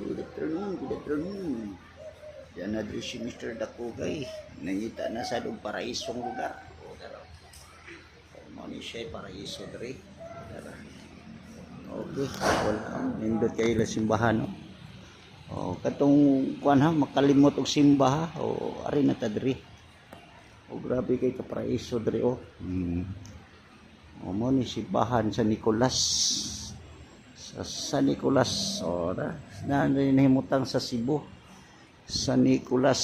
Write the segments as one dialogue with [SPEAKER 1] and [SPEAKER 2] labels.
[SPEAKER 1] Good afternoon, good afternoon. Yan na din si Mr. Dakugay. Nangita na sa doong paraisong lugar. O, tara. Mani siya, paraiso dre. Tara. Okay, wala. Nindot kayo la simbahan, no? O, katong kuan ha, makalimot og simba ha. O, ari na ta dre. O, grabe kay ka paraiso dre, o. O, mo ni simbahan sa Nicolas. Sa Nicolas, o, nahimutang sa Cebu. San Nicolas,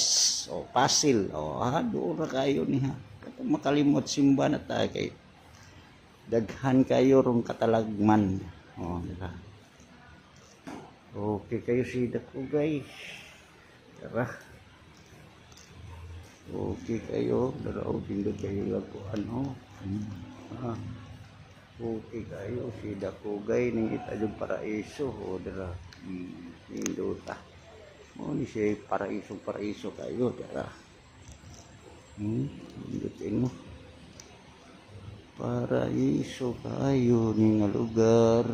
[SPEAKER 1] o, Pasil, o, ha, doon na kayo niya. Katong makalimot simba na tayo kay daghan kayo rong katalagman. O, diba? Okay kayo si Dakugay. Tara. Okay kayo. Daraw, pindot kayo lago. Ano? Okay kayo si Dakugay. Nangita yung paraiso. O, dara. Pindota. O, ni siya paraiso kayo. Dara. Pindotin mo. Paraiso kayo ni nga lugar.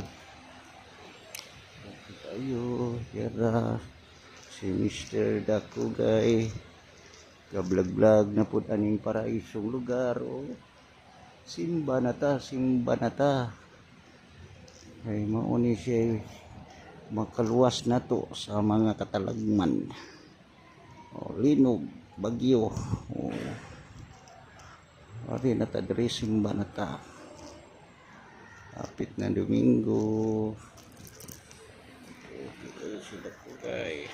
[SPEAKER 1] Okay kayo. Dara. Si Mr. Dakugay. Gablag-blag na po aning paraisong lugar. O. Simba na ta. Ay mauni siya makaluwas na to sa mga katalagman. O, linog, bagyo. O, ari na ta diri, simba na ta. Kapit na Domingo. Okay kayo sila po guys.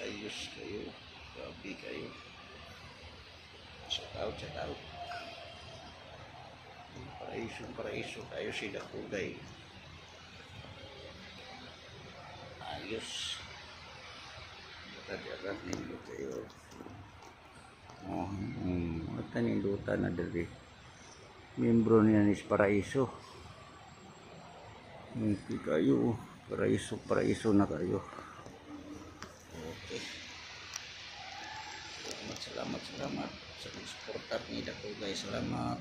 [SPEAKER 1] Ayos kayo. Grabe kayo. Shout out. Paraiso kayo sila po guys. Ayos. Tadyaran nindot kayo. Mata nindutan na dali. Membro niya ni Paraiso. Okay kayo. Paraiso na kayo. Okay. Salamat sa supporter ni Dakugay. Salamat.